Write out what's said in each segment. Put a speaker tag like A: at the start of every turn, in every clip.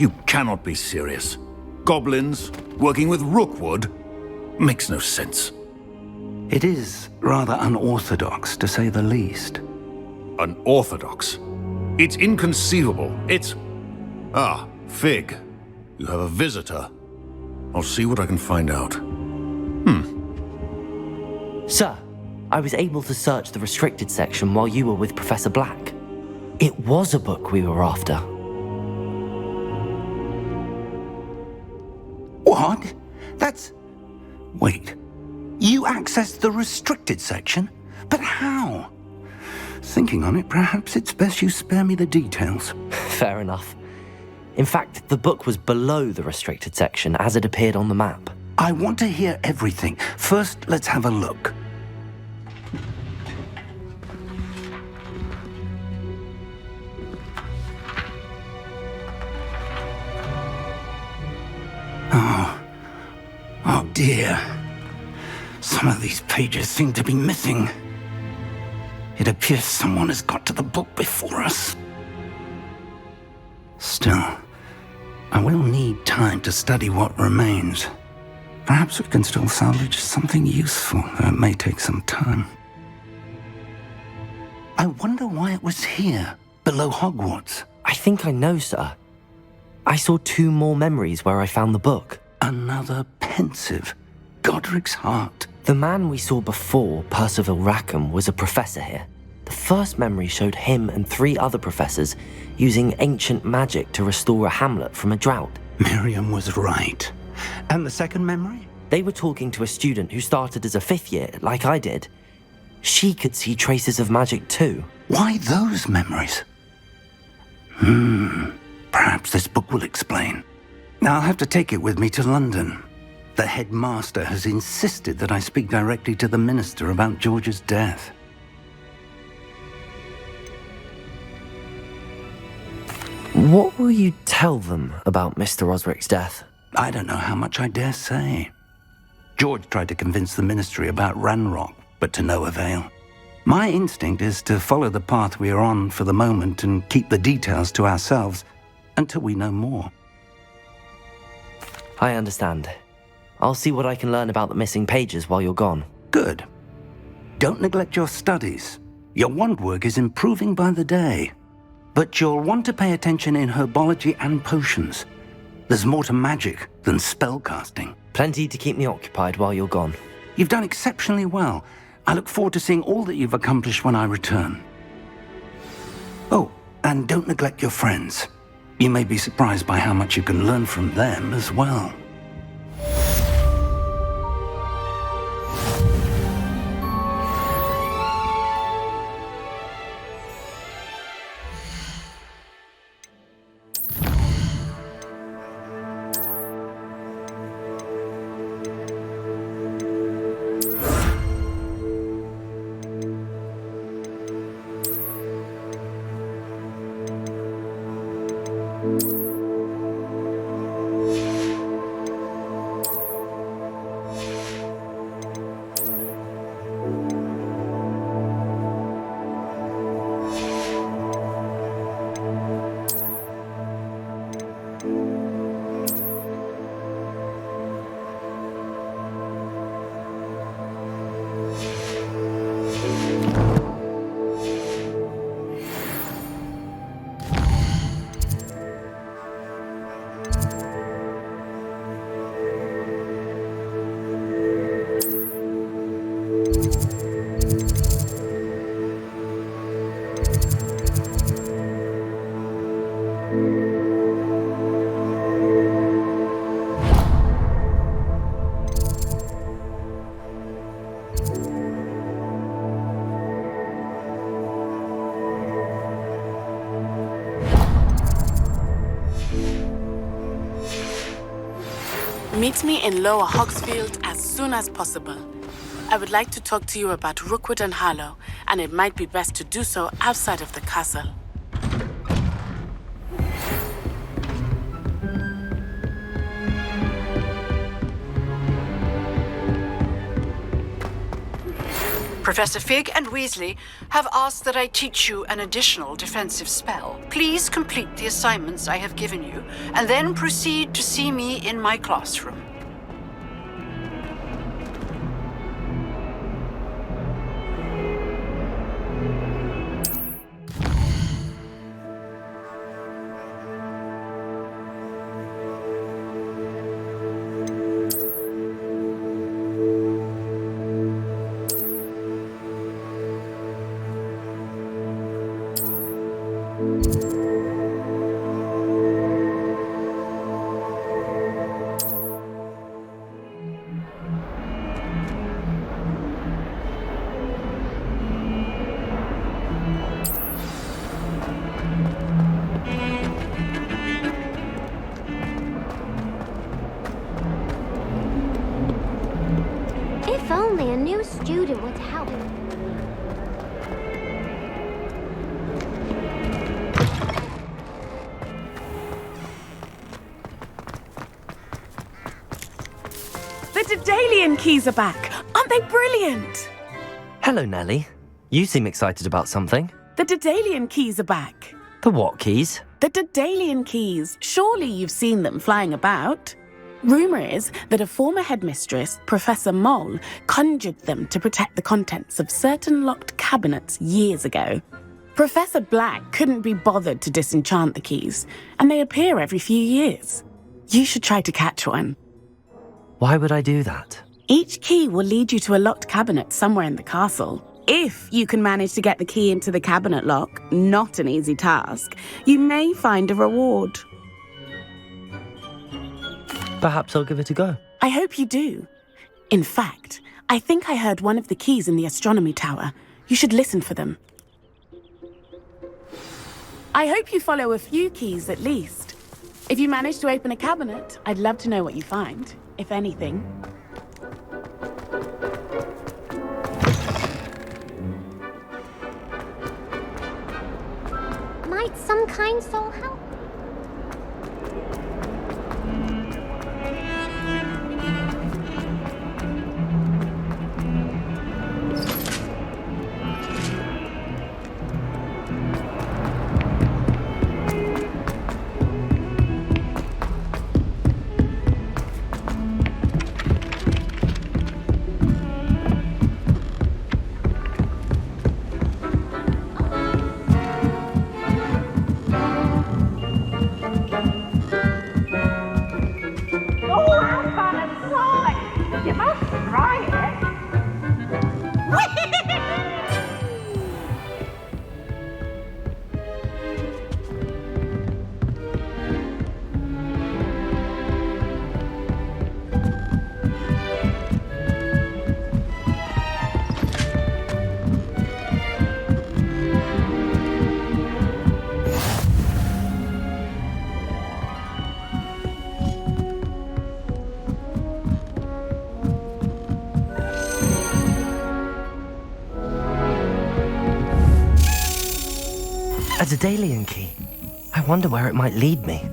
A: You cannot be serious. Goblins working with Rookwood? Makes no sense.
B: It is rather unorthodox, to say the least.
A: Unorthodox? It's inconceivable. It's... Ah, Fig. You have a visitor. I'll see what I can find out.
C: Sir, I was able to search the restricted section while you were with Professor Black. It was a book we were after.
B: What? That's... Wait. You accessed the restricted section? But how? Thinking on it, perhaps it's best you spare me the details.
C: Fair enough. In fact, the book was below the restricted section as it appeared on the map.
B: I want to hear everything. First, let's have a look. Oh dear. Some of these pages seem to be missing. It appears someone has got to the book before us. Still, I will need time to study what remains. Perhaps we can still salvage something useful, though it may take some time. I wonder why it was here, below Hogwarts.
C: I think I know, sir. I saw 2 more memories where I found the book.
B: Another pensive. Godric's heart.
C: The man we saw before, Percival Rackham, was a professor here. The first memory showed him and 3 other professors using ancient magic to restore a hamlet from a drought.
B: Miriam was right. And the second memory?
C: They were talking to a student who started as a 5th year, like I did. She could see traces of magic too.
B: Why those memories? Perhaps this book will explain. Now I'll have to take it with me to London. The headmaster has insisted that I speak directly to the minister about George's death.
C: What will you tell them about Mr. Osric's death?
B: I don't know how much I dare say. George tried to convince the ministry about Ranrok, but to no avail. My instinct is to follow the path we are on for the moment and keep the details to ourselves until we know more.
C: I understand. I'll see what I can learn about the missing pages while you're gone.
B: Good. Don't neglect your studies. Your wand work is improving by the day. But you'll want to pay attention in herbology and potions. There's more to magic than spellcasting.
C: Plenty to keep me occupied while you're gone.
B: You've done exceptionally well. I look forward to seeing all that you've accomplished when I return. Oh, and don't neglect your friends. You may be surprised by how much you can learn from them as well.
D: Meet me in Lower Hogsfield as soon as possible. I would like to talk to you about Rookwood and Harlow, and it might be best to do so outside of the castle.
E: Professor Fig and Weasley have asked that I teach you an additional defensive spell. Please complete the assignments I have given you, and then proceed to see me in my classroom.
F: If only a new student would help.
D: The Daedalian keys are back. Aren't they brilliant?
C: Hello, Nellie. You seem excited about something.
D: The Daedalian keys are back.
C: The what keys?
D: The Daedalian keys. Surely you've seen them flying about. Rumour is that a former headmistress, Professor Moll, conjured them to protect the contents of certain locked cabinets years ago. Professor Black couldn't be bothered to disenchant the keys, and they appear every few years. You should try to catch one.
C: Why would I do that?
D: Each key will lead you to a locked cabinet somewhere in the castle. If you can manage to get the key into the cabinet lock, not an easy task, you may find a reward.
C: Perhaps I'll give it a go.
D: I hope you do. In fact, I think I heard one of the keys in the astronomy tower. You should listen for them. I hope you follow a few keys at least. If you manage to open a cabinet, I'd love to know what you find, if anything.
F: Might some kind soul help?
C: A Daedalian key. I wonder where it might lead me.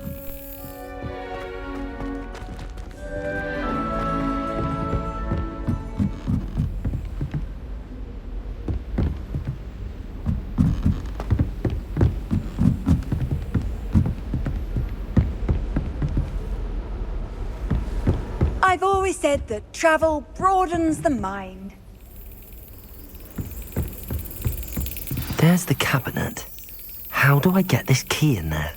G: I've always said that travel broadens the mind.
C: There's the cabinet. How do I get this key in there?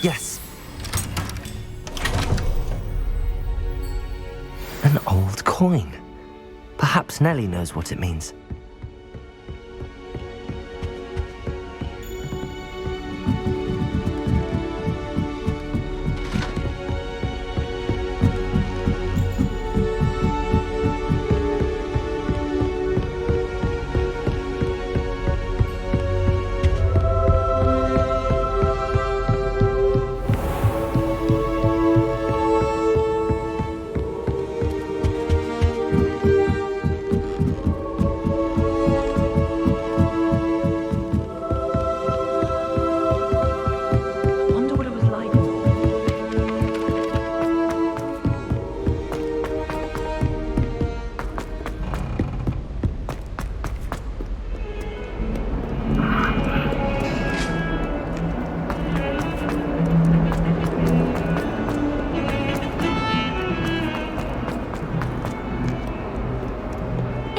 C: Yes. An old coin. Perhaps Nellie knows what it means.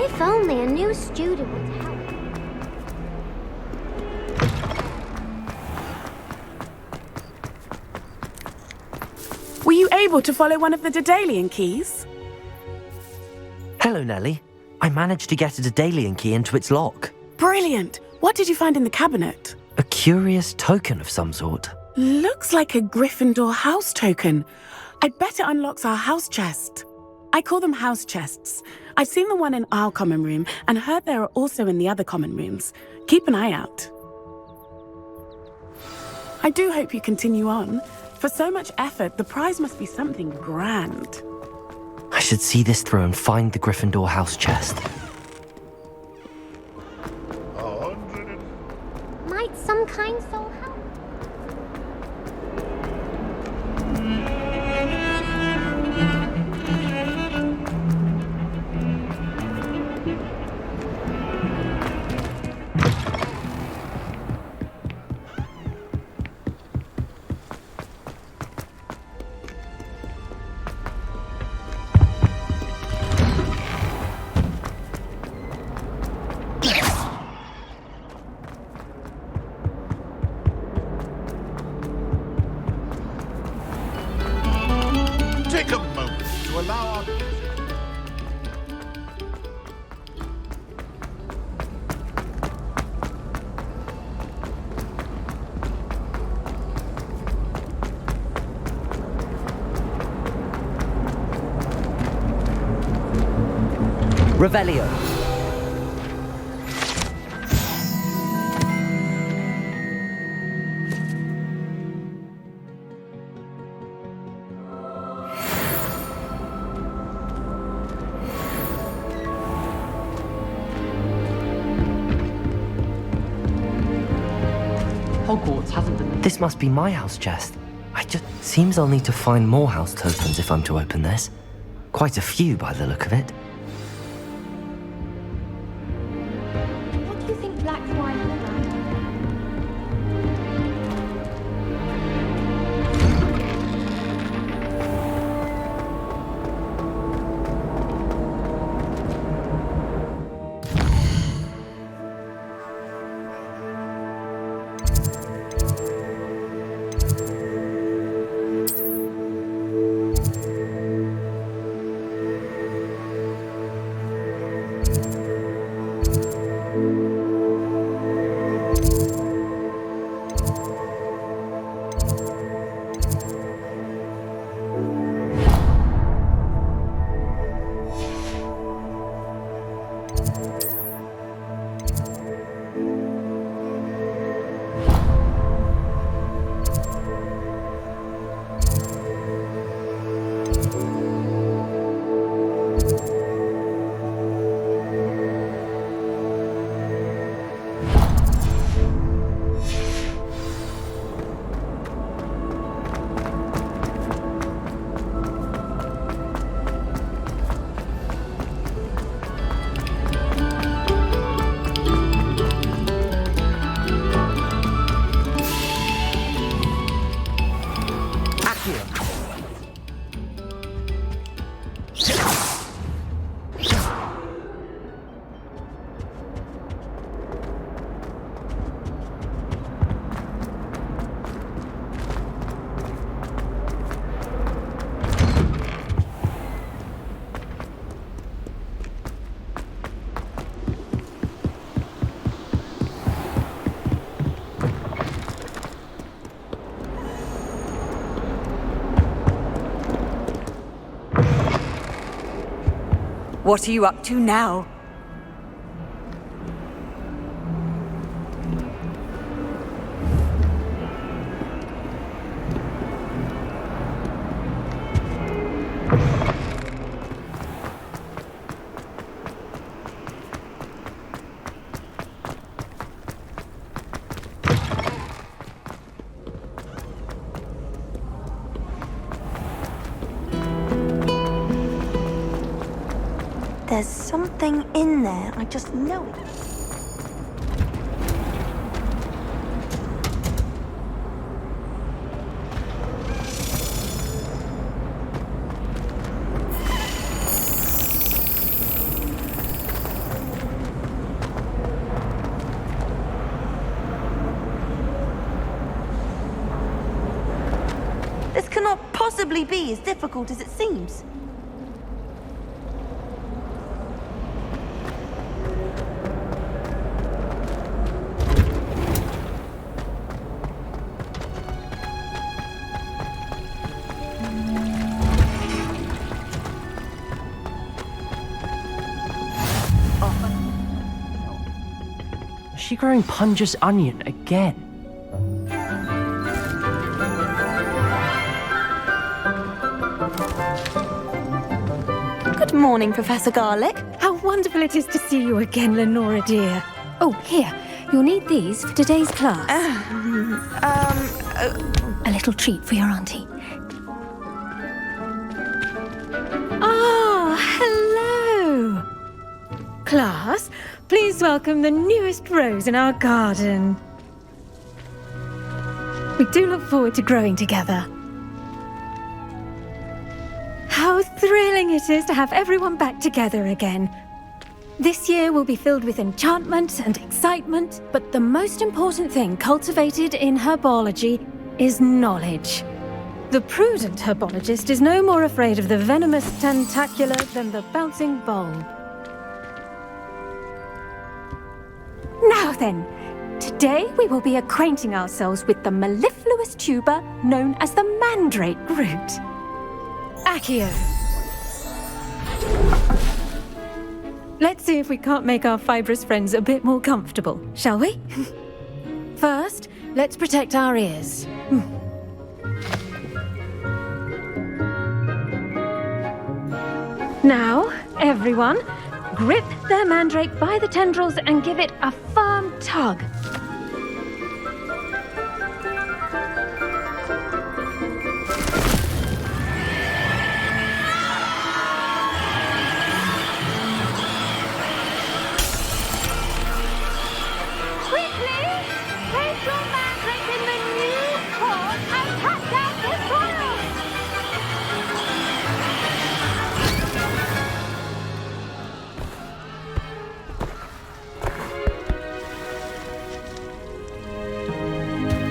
F: If only a new student would help.
D: Were you able to follow one of the Daedalian keys?
C: Hello, Nellie. I managed to get a Daedalian key into its lock.
D: Brilliant! What did you find in the cabinet?
C: A curious token of some sort.
D: Looks like a Gryffindor house token. I bet it unlocks our house chest. I call them house chests. I've seen the one in our common room and heard there are also in the other common rooms. Keep an eye out. I do hope you continue on. For so much effort, the prize must be something grand.
C: I should see this through and find the Gryffindor house chest.
F: Might some kind soul help?
H: Take a moment to allow our...
C: Revelio.
I: Hogwarts hasn't been...
C: This must be my house chest. Seems I'll need to find more house tokens if I'm to open this. Quite a few by the look of it.
F: What do you think Black's wife looked like?
G: What are you up to now? There's something in there, I just know it. This cannot possibly be as difficult as it seems.
I: Is she growing Punja's onion again?
G: Good morning, Professor Garlic.
J: How wonderful it is to see you again, Lenora dear. Oh, here. You'll need these for today's class. A little treat for your auntie. Ah, hello. Class, please welcome the newest rose in our garden. We do look forward to growing together. How thrilling it is to have everyone back together again. This year will be filled with enchantment and excitement, but the most important thing cultivated in herbology is knowledge. The prudent herbologist is no more afraid of the venomous tentacula than the bouncing bulb. Now then, today we will be acquainting ourselves with the mellifluous tuber known as the mandrake root. Accio. Let's see if we can't make our fibrous friends a bit more comfortable, shall we? First, let's protect our ears. Now, everyone, grip their mandrake by the tendrils and give it a firm tug.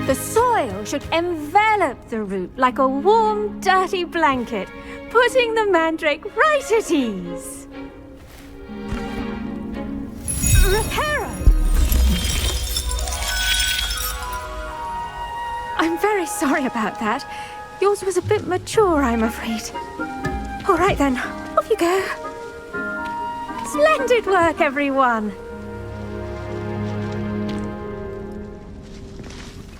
J: The soil should envelop the root like a warm, dirty blanket, putting the mandrake right at ease. Reparo! I'm very sorry about that. Yours was a bit mature, I'm afraid. All right then, off you go. Splendid work, everyone!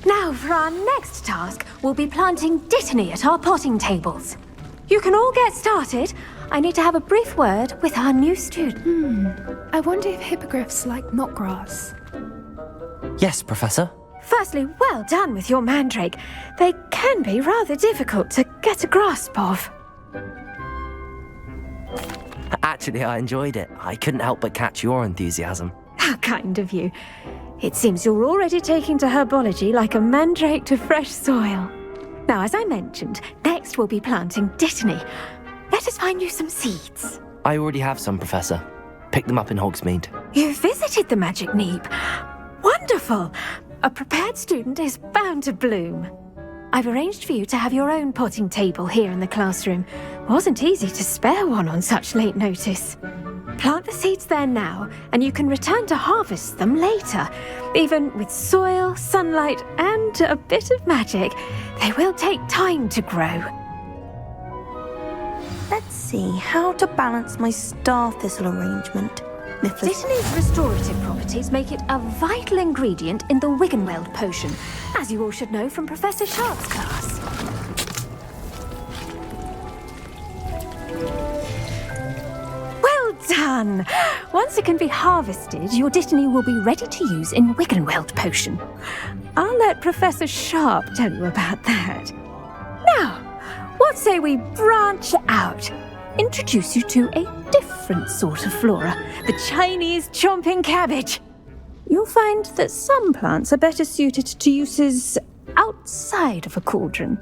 J: Now, for our next task, we'll be planting dittany at our potting tables. You can all get started. I need to have a brief word with our new student. I wonder if hippogriffs like knotgrass.
C: Yes, Professor.
J: Firstly, well done with your mandrake. They can be rather difficult to get a grasp of.
C: Actually, I enjoyed it. I couldn't help but catch your enthusiasm.
J: How kind of you. It seems you're already taking to herbology like a mandrake to fresh soil. Now, as I mentioned, next we'll be planting dittany. Let us find you some seeds.
C: I already have some, Professor. Picked them up in Hogsmeade.
J: You visited the Magic Neep. Wonderful! A prepared student is bound to bloom. I've arranged for you to have your own potting table here in the classroom. Wasn't easy to spare one on such late notice. Plant the seeds there now, and you can return to harvest them later. Even with soil, sunlight, and a bit of magic, they will take time to grow.
K: Let's see how to balance my star thistle arrangement.
J: Dittany's restorative properties make it a vital ingredient in the Wiggenweld potion, as you all should know from Professor Sharp's class. Well done! Once it can be harvested, your Dittany will be ready to use in Wiggenweld potion. I'll let Professor Sharp tell you about that. Now, what say we branch out? Introduce you to a different sort of flora, the Chinese chomping cabbage. You'll find that some plants are better suited to uses outside of a cauldron.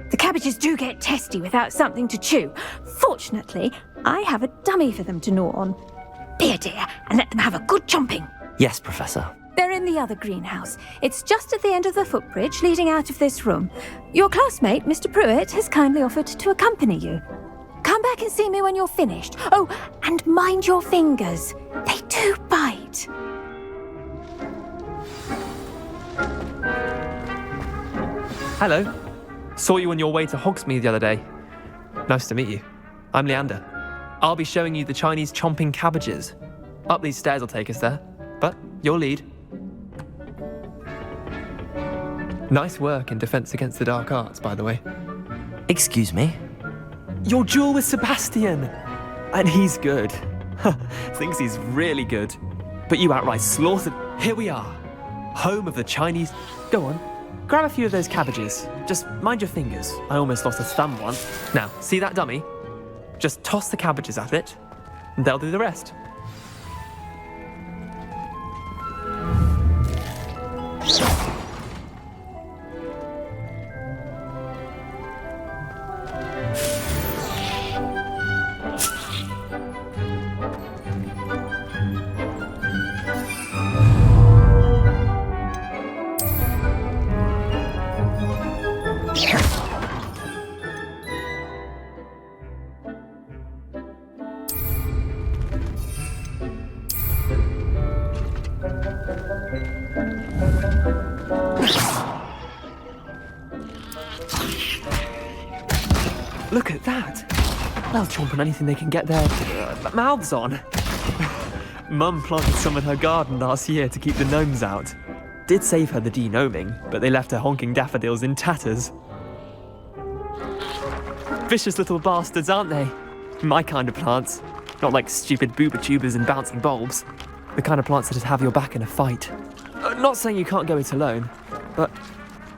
J: The cabbages do get testy without something to chew. Fortunately, I have a dummy for them to gnaw on. Be a dear and let them have a good chomping.
C: Yes, Professor.
J: They're in the other greenhouse. It's just at the end of the footbridge leading out of this room. Your classmate, Mr. Pruitt, has kindly offered to accompany you. Come back and see me when you're finished. Oh, and mind your fingers. They do bite.
L: Hello. Saw you on your way to Hogsmeade the other day. Nice to meet you. I'm Leander. I'll be showing you the Chinese chomping cabbages. Up these stairs will take us there, but you'll lead. Nice work in Defense Against the Dark Arts, by the way.
C: Excuse me?
L: Your duel with Sebastian! And he's good. Thinks he's really good. But you outright slaughtered. Here we are. Home of the Chinese... Go on. Grab a few of those cabbages. Just mind your fingers. I almost lost a thumb once. Now, see that dummy? Just toss the cabbages at it, and they'll do the rest. Look at that! They'll chomp on anything they can get their mouths on. Mum planted some in her garden last year to keep the gnomes out. Did save her the de-gnoming, but they left her honking daffodils in tatters. Vicious little bastards, aren't they? My kind of plants. Not like stupid booba tubers and bouncing bulbs. The kind of plants that just have your back in a fight. Not saying you can't go it alone, but...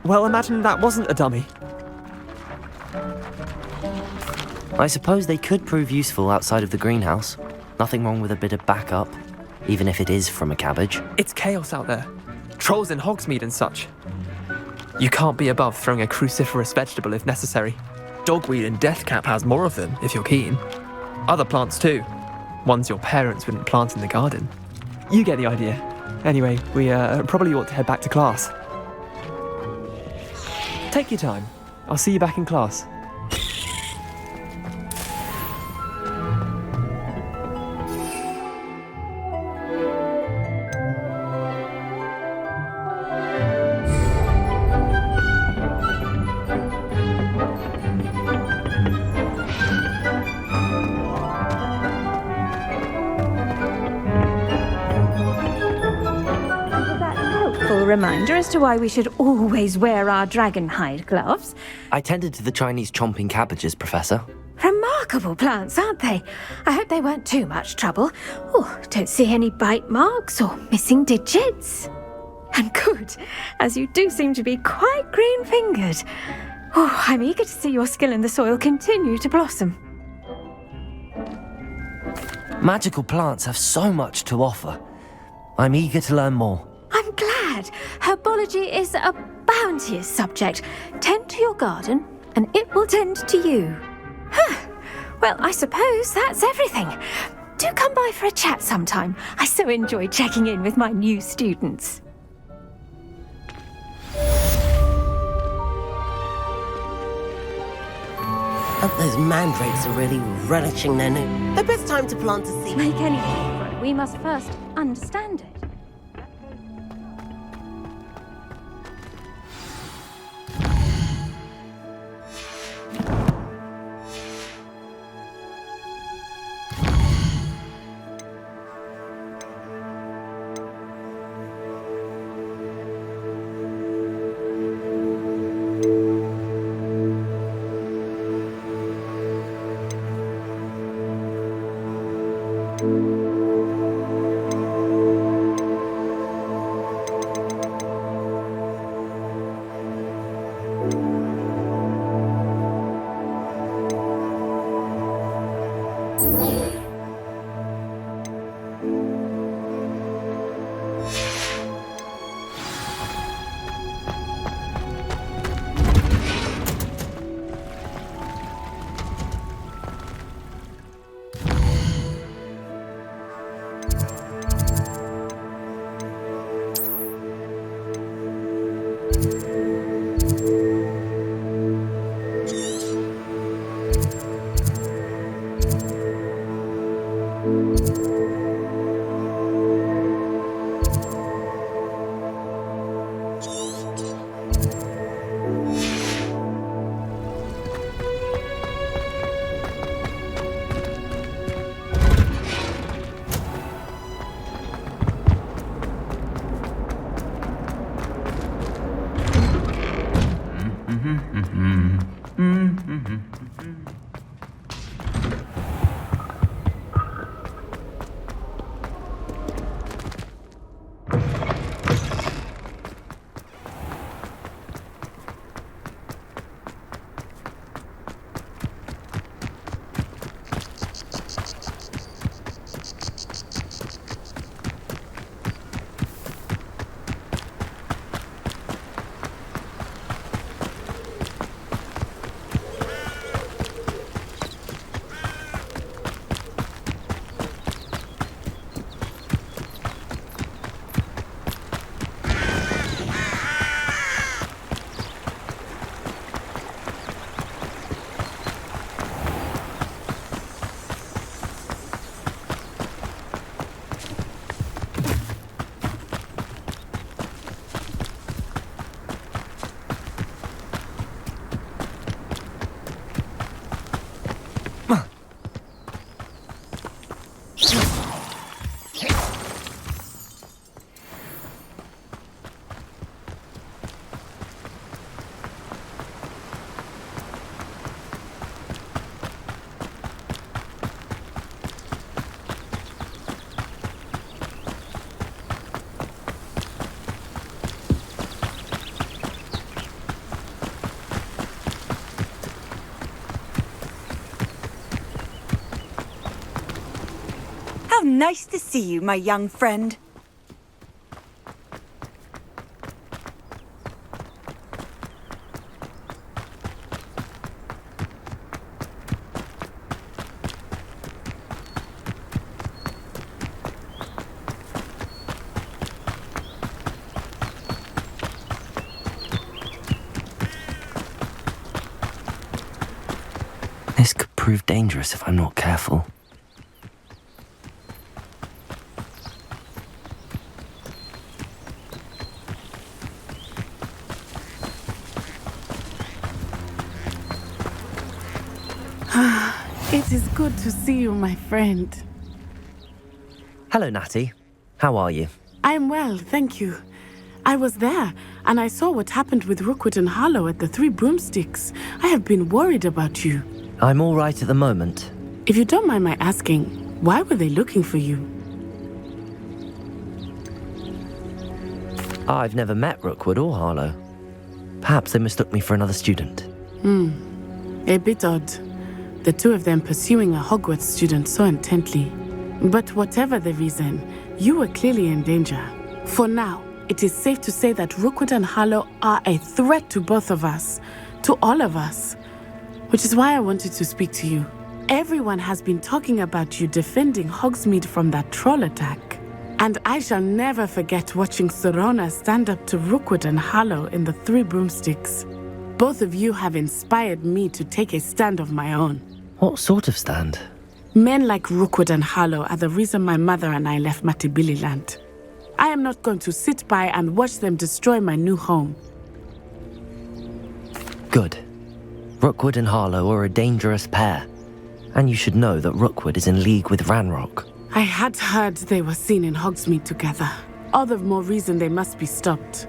L: Well, imagine that wasn't a dummy.
C: I suppose they could prove useful outside of the greenhouse. Nothing wrong with a bit of backup, even if it is from a cabbage.
L: It's chaos out there. Trolls in Hogsmeade and such. You can't be above throwing a cruciferous vegetable if necessary. Dogweed and deathcap has more of them, if you're keen. Other plants too. Ones your parents wouldn't plant in the garden. You get the idea. Anyway, we probably ought to head back to class. Take your time. I'll see you back in class.
J: Reminder as to why we should always wear our dragon hide gloves.
C: I tended to the Chinese chomping cabbages, Professor.
J: Remarkable plants, aren't they? I hope they weren't too much trouble. Oh, don't see any bite marks or missing digits. And good, as you do seem to be quite green-fingered. Oh, I'm eager to see your skill in the soil continue to blossom.
C: Magical plants have so much to offer. I'm eager to learn more.
J: I'm glad. Herbology is a bounteous subject. Tend to your garden, and it will tend to you. Well, I suppose that's everything. Do come by for a chat sometime. I so enjoy checking in with my new students.
M: Those mandrakes are really relishing their new... The best time to plant a seed.
J: To make anything grow, we must first understand it.
G: How nice to see you, my young friend.
C: This could prove dangerous if I'm not careful.
D: It is good to see you, my friend.
C: Hello, Natty. How are you?
D: I'm well, thank you. I was there, and I saw what happened with Rookwood and Harlow at the Three Broomsticks. I have been worried about you.
C: I'm all right at the moment.
D: If you don't mind my asking, why were they looking for you?
C: I've never met Rookwood or Harlow. Perhaps they mistook me for another student.
D: A bit odd. The two of them pursuing a Hogwarts student so intently. But whatever the reason, you were clearly in danger. For now, it is safe to say that Rookwood and Harlow are a threat to both of us, to all of us. Which is why I wanted to speak to you. Everyone has been talking about you defending Hogsmeade from that troll attack. And I shall never forget watching Serona stand up to Rookwood and Harlow in the Three Broomsticks. Both of you have inspired me to take a stand of my own.
C: What sort of stand?
D: Men like Rookwood and Harlow are the reason my mother and I left Matibili Land. I am not going to sit by and watch them destroy my new home.
C: Good. Rookwood and Harlow are a dangerous pair. And you should know that Rookwood is in league with Ranrok.
D: I had heard they were seen in Hogsmeade together. All the more reason they must be stopped.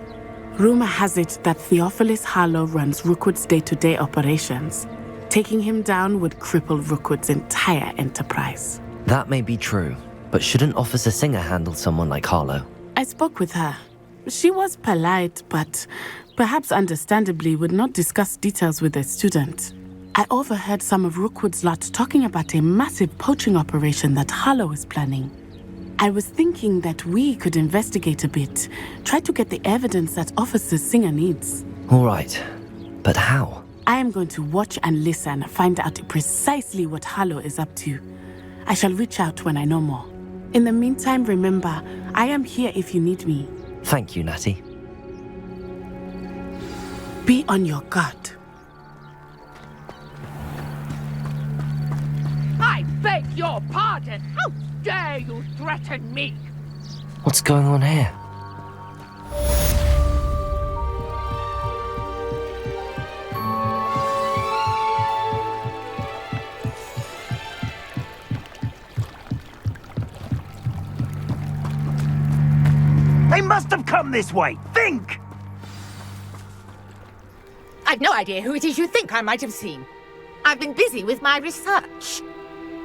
D: Rumor has it that Theophilus Harlow runs Rookwood's day-to-day operations. Taking him down would cripple Rookwood's entire enterprise.
C: That may be true, but shouldn't Officer Singer handle someone like Harlow?
D: I spoke with her. She was polite, but perhaps understandably would not discuss details with a student. I overheard some of Rookwood's lot talking about a massive poaching operation that Harlow is planning. I was thinking that we could investigate a bit, try to get the evidence that Officer Singer needs.
C: All right, but how?
D: I am going to watch and listen, find out precisely what Harlow is up to. I shall reach out when I know more. In the meantime, remember, I am here if you need me.
C: Thank you, Natty.
D: Be on your guard.
N: I beg your pardon. How dare you threaten me?
C: What's going on here?
O: They must have come this way. Think!
N: I've no idea who it is you think I might have seen. I've been busy with my research.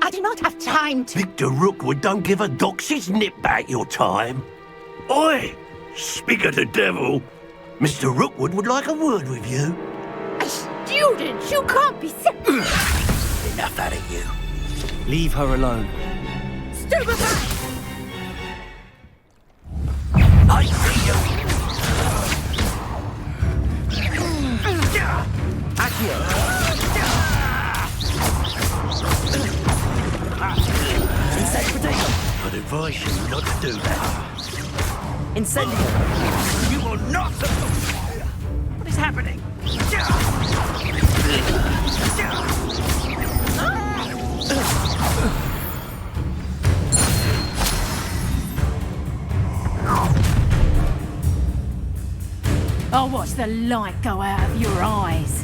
N: I do not have time to...
O: Victor Rookwood don't give a doxy's nip back your time. Oi! Speak of the devil. Mr. Rookwood would like a word with you.
N: A student? You can't be...
O: Enough out of you.
B: Leave her alone.
N: Stupefy!
O: I see you! I'd advise you not to do that.
C: Incendio!
O: You are not supposed to... What is happening?
N: I'll watch the light go out of your eyes.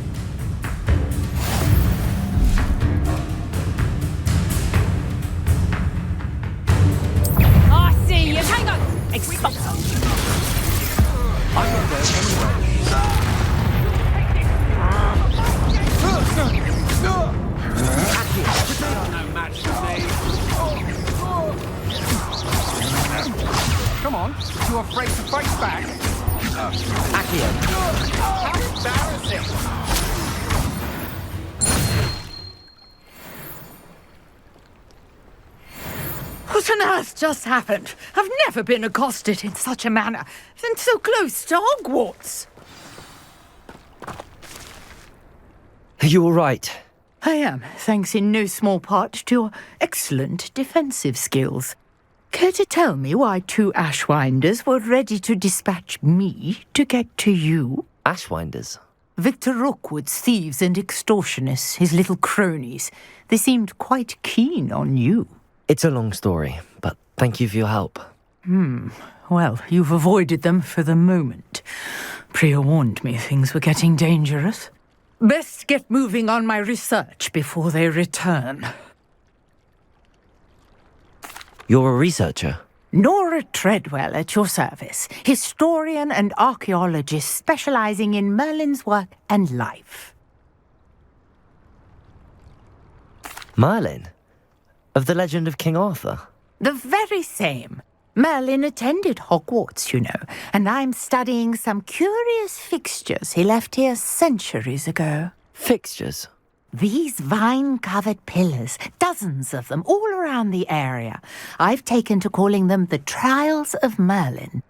N: I see you. Hang on. Expulso.
B: I'm not there anyway.
O: No match for me.
P: Come on, you afraid to fight back?
C: Accio.
P: How embarrassing!
N: What on earth just happened? I've never been accosted in such a manner, and so close to Hogwarts.
C: Are you all right?
N: I am, thanks in no small part to your excellent defensive skills. Care to tell me why 2 Ashwinders were ready to dispatch me to get to you?
C: Ashwinders?
N: Victor Rookwood's thieves and extortionists, his little cronies. They seemed quite keen on you.
C: It's a long story, but thank you for your help.
N: Well, you've avoided them for the moment. Priya warned me things were getting dangerous. Best get moving on my research before they return.
C: You're a researcher?
N: Nora Treadwell at your service, historian and archaeologist specializing in Merlin's work and life.
C: Merlin? Of the legend of King Arthur?
N: The very same. Merlin attended Hogwarts, you know, and I'm studying some curious fixtures he left here centuries ago.
C: Fixtures?
N: These vine-covered pillars, dozens of them, all around the area. I've taken to calling them the Trials of Merlin.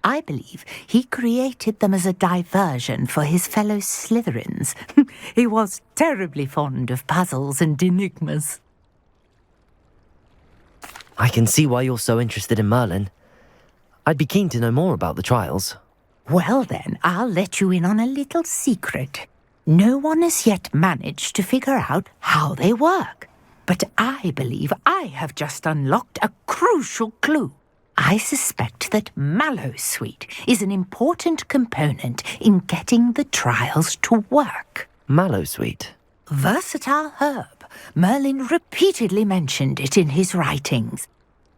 N: I believe he created them as a diversion for his fellow Slytherins. He was terribly fond of puzzles and enigmas.
C: I can see why you're so interested in Merlin. I'd be keen to know more about the trials.
N: Well then, I'll let you in on a little secret. No one has yet managed to figure out how they work. But I believe I have just unlocked a crucial clue. I suspect that Mallowsweet is an important component in getting the trials to work.
C: Mallowsweet?
N: Versatile herb. Merlin repeatedly mentioned it in his writings.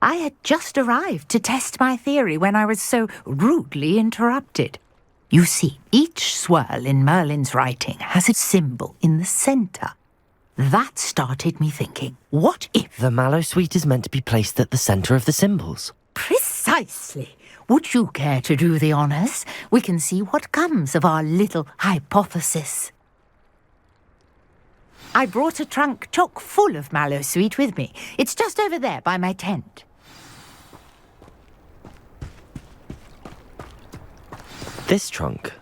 N: I had just arrived to test my theory when I was so rudely interrupted. You see, each swirl in Merlin's writing has a symbol in the centre. That started me thinking, what if...
C: The Mallowsweet is meant to be placed at the centre of the symbols.
N: Precisely. Would you care to do the honours? We can see what comes of our little hypothesis. I brought a trunk chock full of Mallowsweet with me. It's just over there by my tent.
C: This trunk?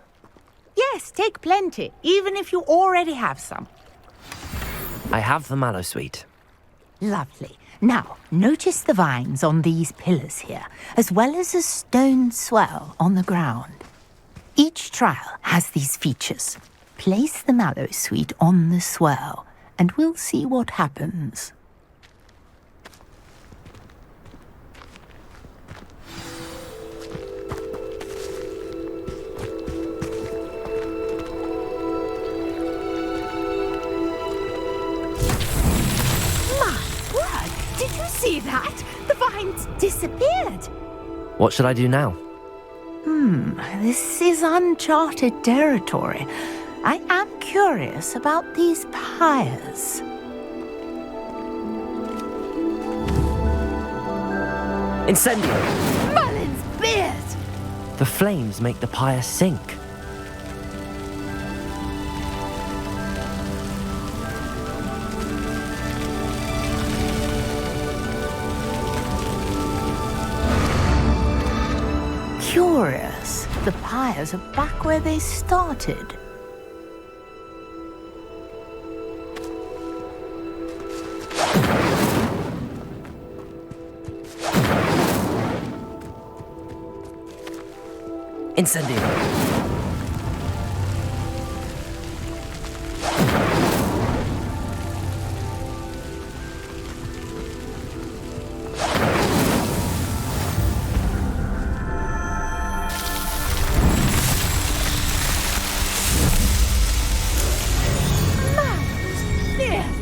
N: Yes, take plenty, even if you already have some.
C: I have the Mallowsweet.
N: Lovely. Now, notice the vines on these pillars here, as well as a stone swell on the ground. Each trial has these features. Place the mallow sweet on the swirl, and we'll see what happens.
J: Did you see that? The vines disappeared.
C: What should I do now?
N: This is uncharted territory. I am curious about these pyres.
C: Incendio!
J: Merlin's beard!
C: The flames make the pyre sink.
N: Curious. The pyres are back where they started.
C: Incendio!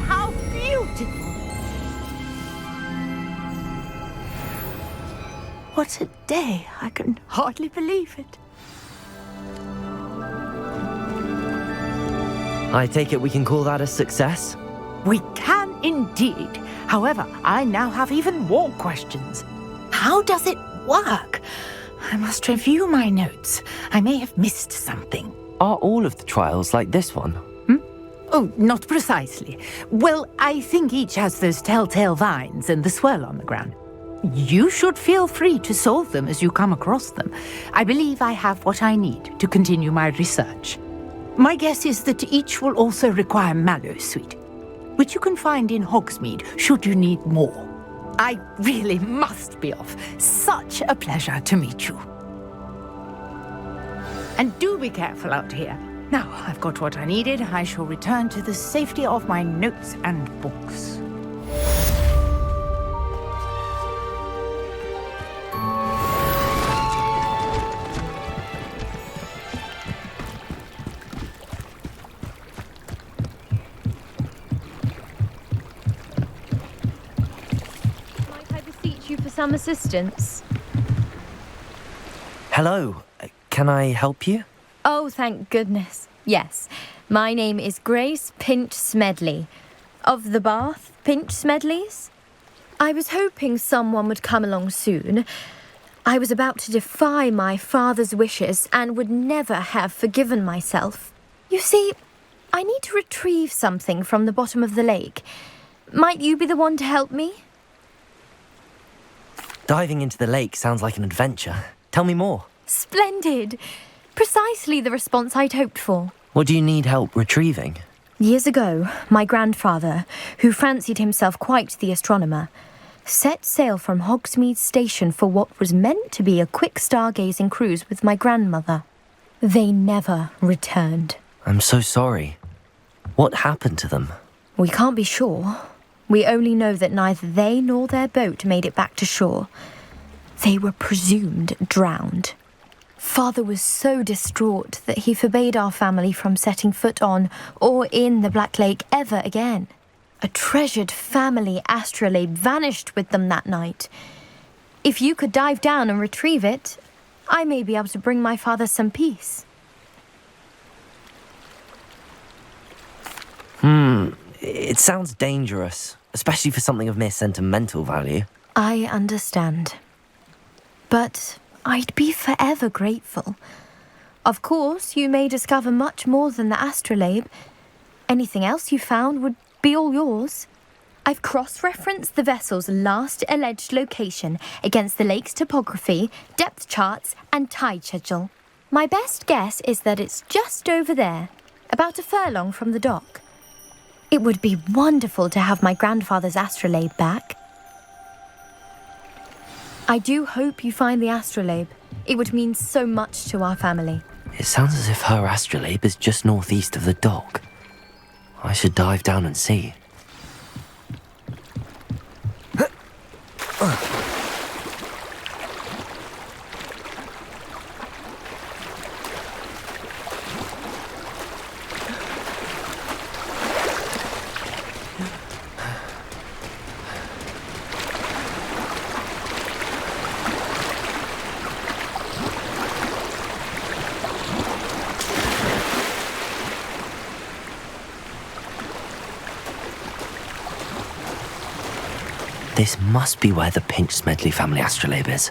N: How beautiful! What a day! I can hardly believe it.
C: I take it we can call that a success?
N: We can indeed. However, I now have even more questions. How does it work? I must review my notes. I may have missed something.
C: Are all of the trials like this one?
N: Oh, not precisely. Well, I think each has those telltale vines and the swirl on the ground. You should feel free to solve them as you come across them. I believe I have what I need to continue my research. My guess is that each will also require mallow sweet, which you can find in Hogsmeade should you need more. I really must be off. Such a pleasure to meet you. And do be careful out here. Now I've got what I needed, I shall return to the safety of my notes and books.
Q: Might I beseech you for some assistance?
C: Hello. Can I help you?
Q: Oh, thank goodness. Yes. My name is Grace Pinch Smedley. Of the Bath Pinch Smedleys. I was hoping someone would come along soon. I was about to defy my father's wishes and would never have forgiven myself. You see, I need to retrieve something from the bottom of the lake. Might you be the one to help me?
C: Diving into the lake sounds like an adventure. Tell me more.
Q: Splendid! Precisely the response I'd hoped for.
C: What do you need help retrieving?
Q: Years ago, my grandfather, who fancied himself quite the astronomer, set sail from Hogsmeade Station for what was meant to be a quick stargazing cruise with my grandmother. They never returned.
C: I'm so sorry. What happened to them?
Q: We can't be sure. We only know that neither they nor their boat made it back to shore. They were presumed drowned. Father was so distraught that he forbade our family from setting foot on or in the Black Lake ever again. A treasured family astrolabe vanished with them that night. If you could dive down and retrieve it, I may be able to bring my father some peace.
C: It sounds dangerous, especially for something of mere sentimental value.
Q: I understand. But I'd be forever grateful. Of course, you may discover much more than the astrolabe. Anything else you found would be all yours. I've cross-referenced the vessel's last alleged location against the lake's topography, depth charts, and tide schedule. My best guess is that it's just over there, about a furlong from the dock. It would be wonderful to have my grandfather's astrolabe back. I do hope you find the astrolabe. It would mean so much to our family.
C: It sounds as if her astrolabe is just northeast of the dock. I should dive down and see. This must be where the Pinch Smedley family astrolabe is.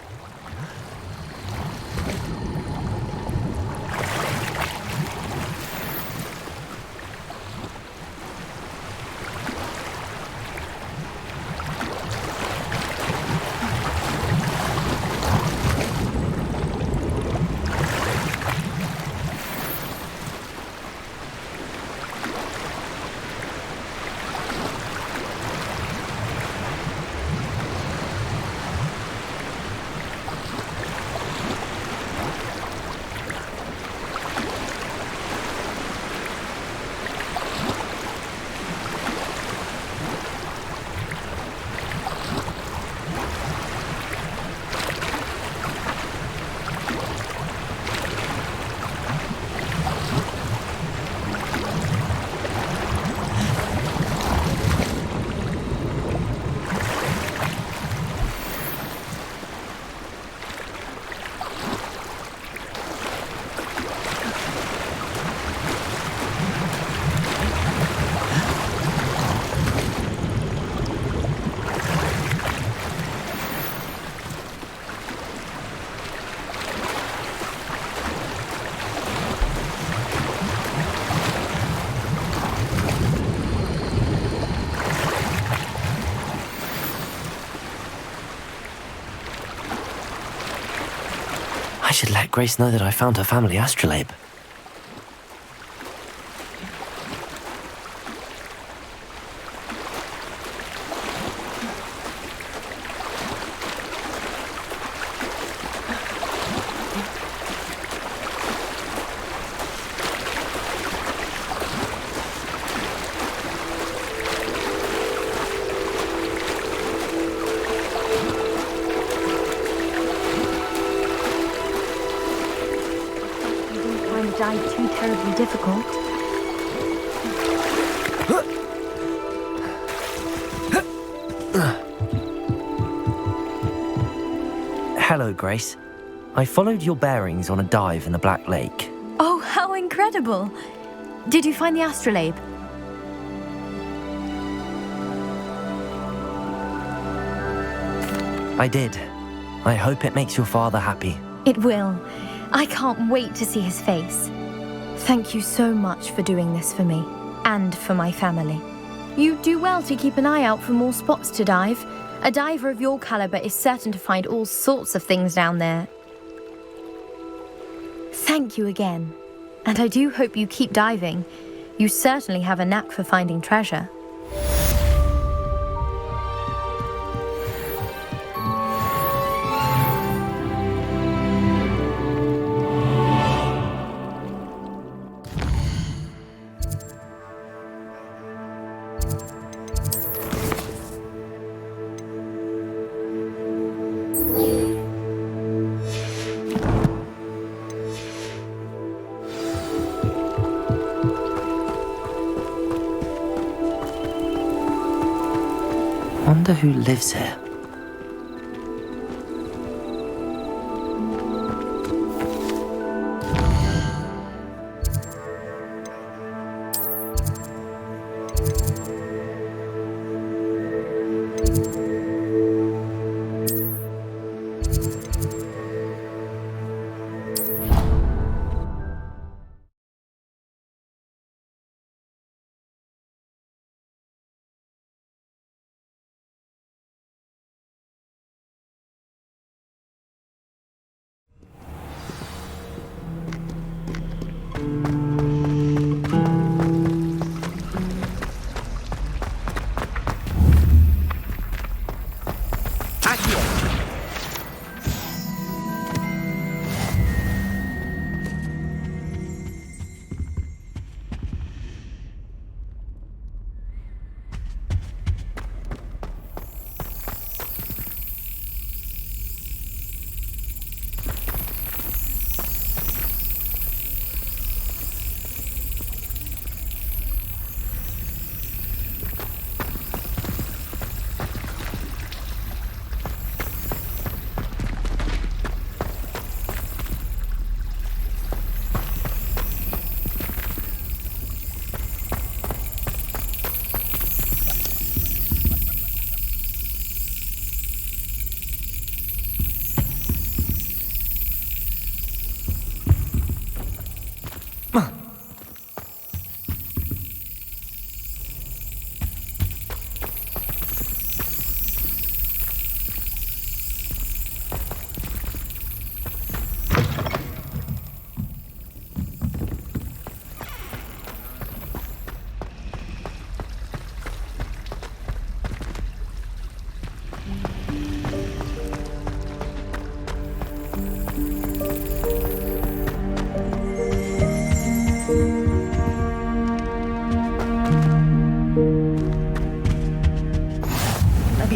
C: I should let Grace know that I found her family astrolabe.
Q: Dive too terribly difficult.
C: Hello, Grace. I followed your bearings on a dive in the Black Lake.
Q: Oh, how incredible! Did you find the astrolabe?
C: I did. I hope it makes your father happy.
Q: It will. I can't wait to see his face. Thank you so much for doing this for me, and for my family. You do well to keep an eye out for more spots to dive. A diver of your caliber is certain to find all sorts of things down there. Thank you again. And I do hope you keep diving. You certainly have a knack for finding treasure.
C: Wonder who lives here.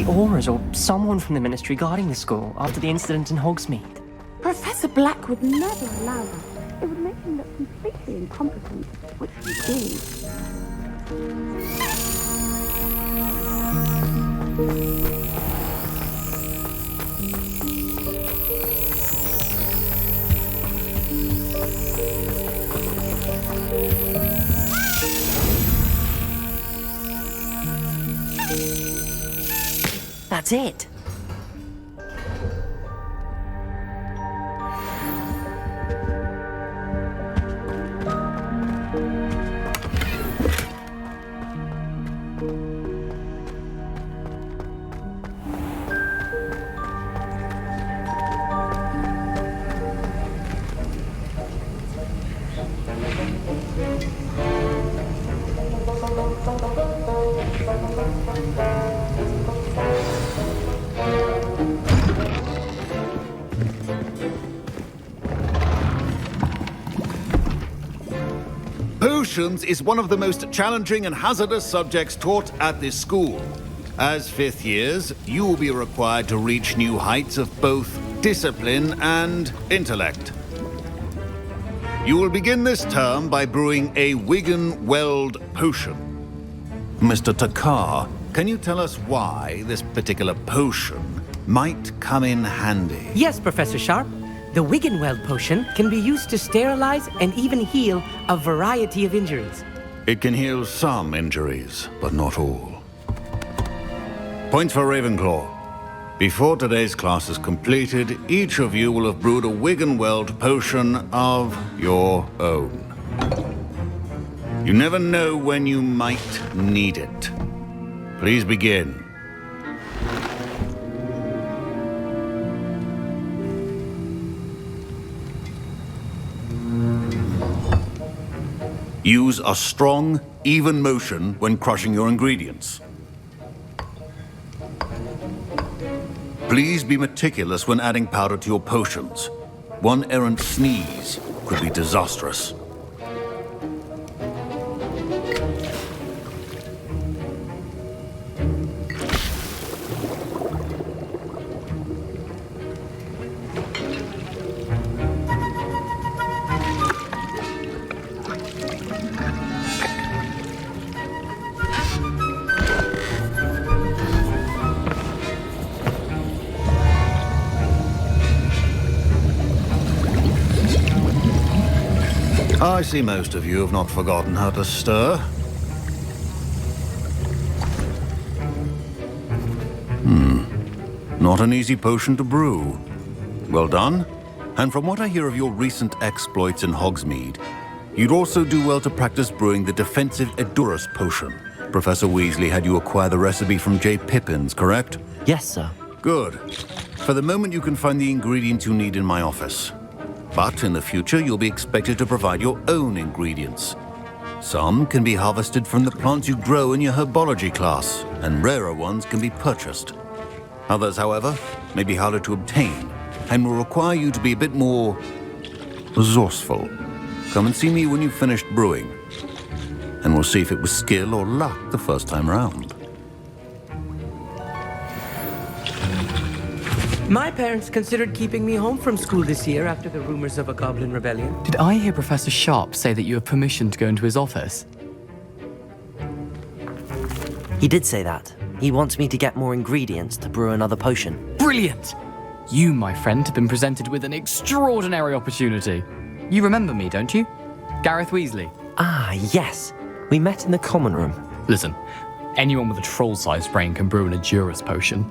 I: the Auras or someone from the Ministry guarding the school after the incident in Hogsmeade.
D: Professor Black would never allow that. It would make him look completely incompetent, which he is.
C: That's it.
A: Potions is one of the most challenging and hazardous subjects taught at this school. As fifth years, you will be required to reach new heights of both discipline and intellect. You will begin this term by brewing a Wigan-Weld potion. Mr. Takar, can you tell us why this particular potion might come in handy?
R: Yes, Professor Sharp. The Wigan-Weld potion can be used to sterilize and even heal a variety of injuries.
A: It can heal some injuries, but not all. Point for Ravenclaw. Before today's class is completed, each of you will have brewed a Wigan-Weld potion of your own. You never know when you might need it. Please begin. Use a strong, even motion when crushing your ingredients. Please be meticulous when adding powder to your potions. One errant sneeze could be disastrous. I see most of you have not forgotten how to stir. Not an easy potion to brew. Well done. And from what I hear of your recent exploits in Hogsmeade, you'd also do well to practice brewing the defensive Edurus potion. Professor Weasley had you acquire the recipe from J. Pippins, correct?
C: Yes, sir.
A: Good. For the moment, you can find the ingredients you need in my office. But in the future, you'll be expected to provide your own ingredients. Some can be harvested from the plants you grow in your herbology class, and rarer ones can be purchased. Others, however, may be harder to obtain, and will require you to be a bit more resourceful. Come and see me when you've finished brewing, and we'll see if it was skill or luck the first time round.
R: My parents considered keeping me home from school this year after the rumors of a goblin rebellion.
L: Did I hear Professor Sharp say that you have permission to go into his office?
C: He did say that. He wants me to get more ingredients to brew another potion.
L: Brilliant! You, my friend, have been presented with an extraordinary opportunity. You remember me, don't you? Gareth Weasley.
C: Ah, yes. We met in the common room.
L: Listen, anyone with a troll-sized brain can brew an Edurus potion.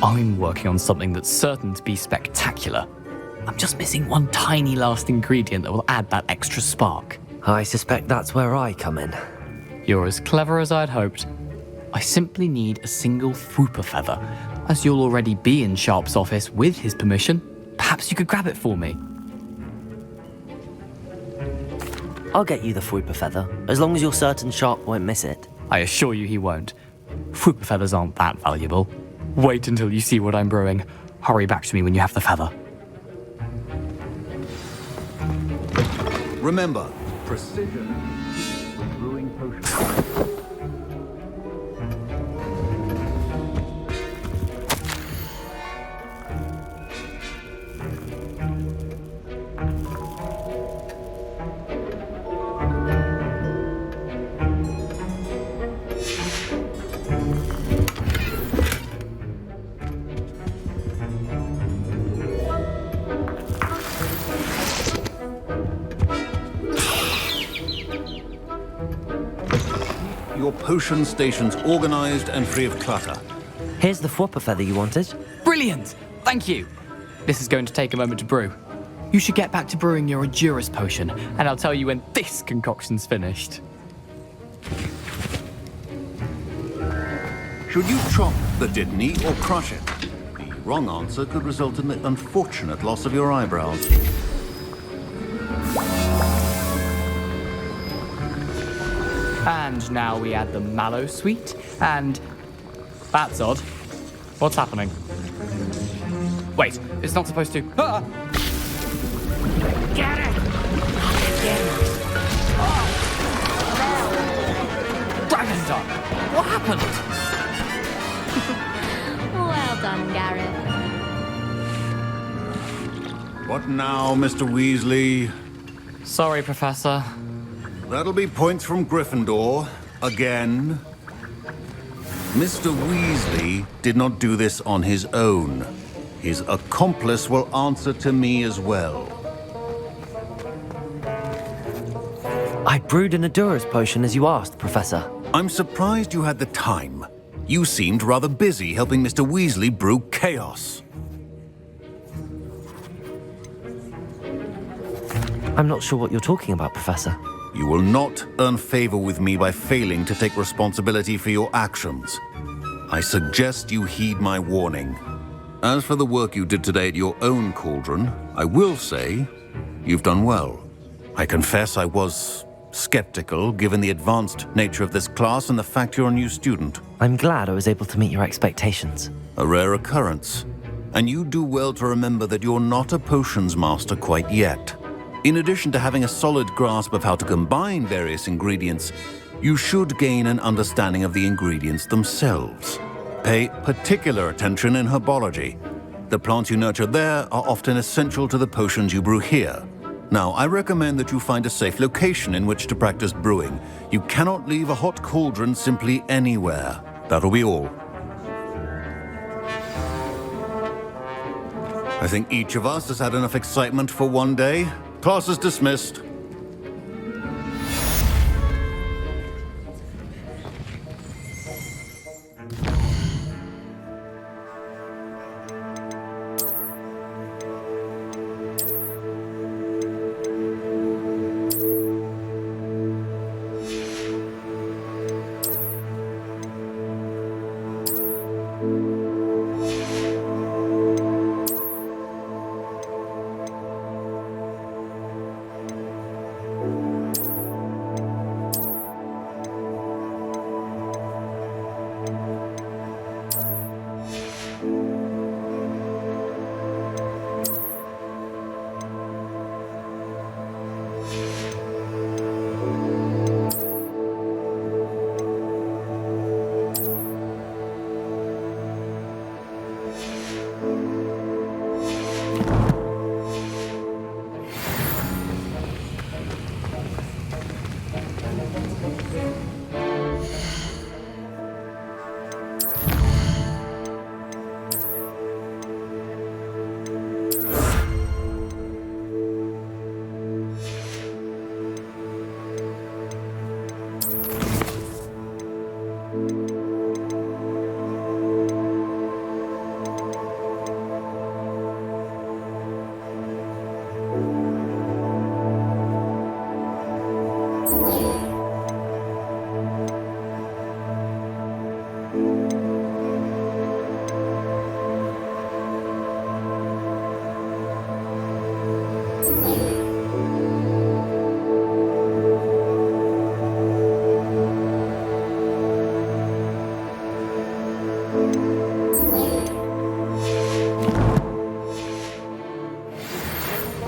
L: I'm working on something that's certain to be spectacular. I'm just missing one tiny last ingredient that will add that extra spark.
C: I suspect that's where I come in.
L: You're as clever as I'd hoped. I simply need a single Fwooper feather. As you'll already be in Sharp's office with his permission, perhaps you could grab it for me.
C: I'll get you the Fwooper feather, as long as you're certain Sharp won't miss it.
L: I assure you he won't. Fwooper feathers aren't that valuable. Wait until you see what I'm brewing. Hurry back to me when you have the feather.
A: Remember, precision when brewing potions. your potion stations organized and free of clutter.
C: Here's the Fwopper feather you wanted.
S: Brilliant! Thank you. This is going to take a moment to brew. You should get back to brewing your Endurus potion, and I'll tell you when this concoction's finished.
A: Should you chop the Dittany or crush it? The wrong answer could result in the unfortunate loss of your eyebrows.
S: And now we add the mallow sweet, and... That's odd. What's happening? Wait, it's not supposed to... Ah!
N: Get it!
S: Dragon's Dog! What happened?
F: Well done, Gareth.
A: What now, Mr. Weasley?
S: Sorry, Professor.
A: That'll be points from Gryffindor. Again. Mr. Weasley did not do this on his own. His accomplice will answer to me as well.
C: I brewed an Endurus potion as you asked, Professor.
A: I'm surprised you had the time. You seemed rather busy helping Mr. Weasley brew chaos.
C: I'm not sure what you're talking about, Professor.
A: You will not earn favor with me by failing to take responsibility for your actions. I suggest you heed my warning. As for the work you did today at your own cauldron, I will say you've done well. I confess I was skeptical, given the advanced nature of this class and the fact you're a new student.
C: I'm glad I was able to meet your expectations.
A: A rare occurrence. And you do well to remember that you're not a potions master quite yet. In addition to having a solid grasp of how to combine various ingredients, you should gain an understanding of the ingredients themselves. Pay particular attention in herbology. The plants you nurture there are often essential to the potions you brew here. Now, I recommend that you find a safe location in which to practice brewing. You cannot leave a hot cauldron simply anywhere. That'll be all. I think each of us has had enough excitement for one day. Class is dismissed.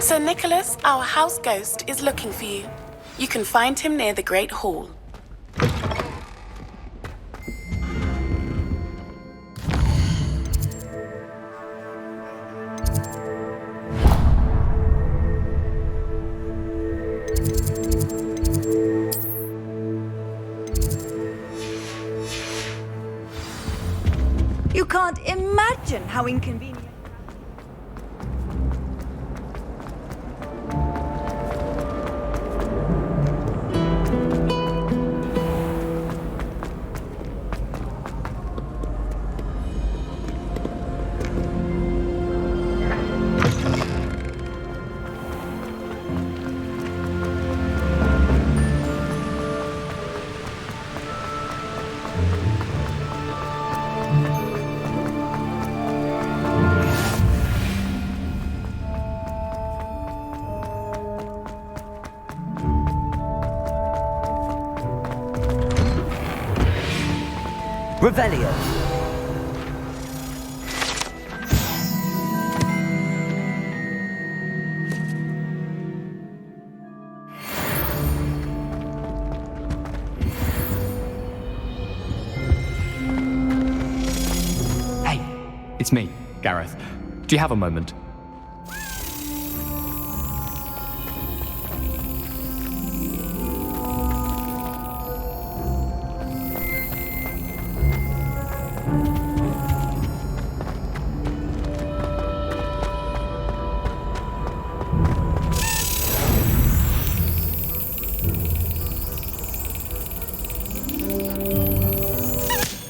D: Sir Nicholas, our house ghost, is looking for you. You can find him near the Great Hall.
G: You can't imagine how inconvenient.
C: Revelio.
S: Hey, it's me, Gareth. Do you have a moment?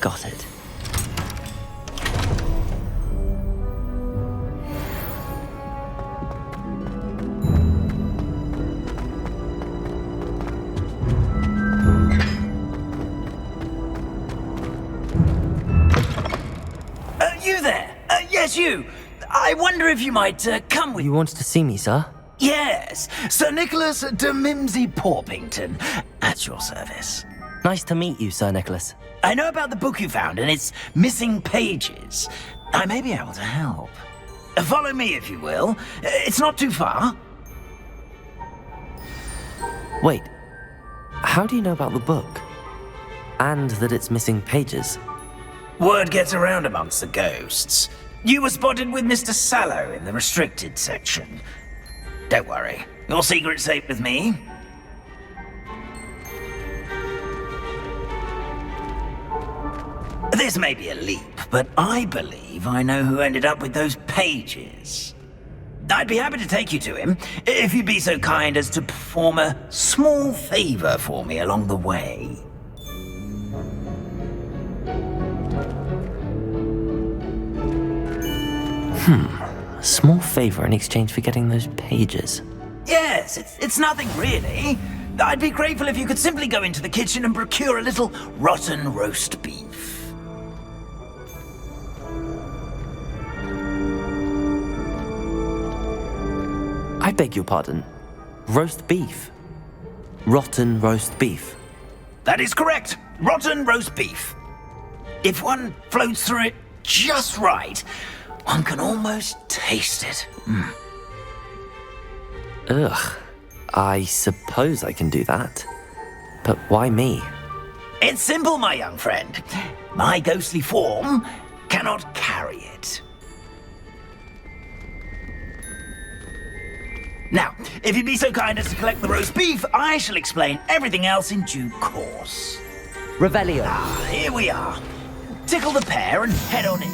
C: Got it.
T: You there? Yes, you. I wonder if you might come with...
C: You wanted to see me, sir?
T: Yes, Sir Nicholas de Mimsy Porpington, at your service.
C: Nice to meet you, Sir Nicholas.
T: I know about the book you found and its missing pages. I may be able to help. Follow me, if you will. It's not too far.
C: Wait, how do you know about the book? And that it's missing pages?
T: Word gets around amongst the ghosts. You were spotted with Mr. Sallow in the restricted section. Don't worry, your secret's safe with me. This may be a leap, but I believe I know who ended up with those pages. I'd be happy to take you to him, if you'd be so kind as to perform a small favor for me along the way.
C: A small favor in exchange for getting those pages.
T: Yes, it's nothing really. I'd be grateful if you could simply go into the kitchen and procure a little rotten roast beef.
C: I beg your pardon. Roast beef. Rotten roast beef.
T: That is correct. Rotten roast beef. If one floats through it just right, one can almost taste it.
C: Ugh. I suppose I can do that. But why me?
T: It's simple, my young friend. My ghostly form cannot carry it. Now, if you'd be so kind as to collect the roast beef, I shall explain everything else in due course.
C: Revelio.
T: Here we are. Tickle the pear and head on in.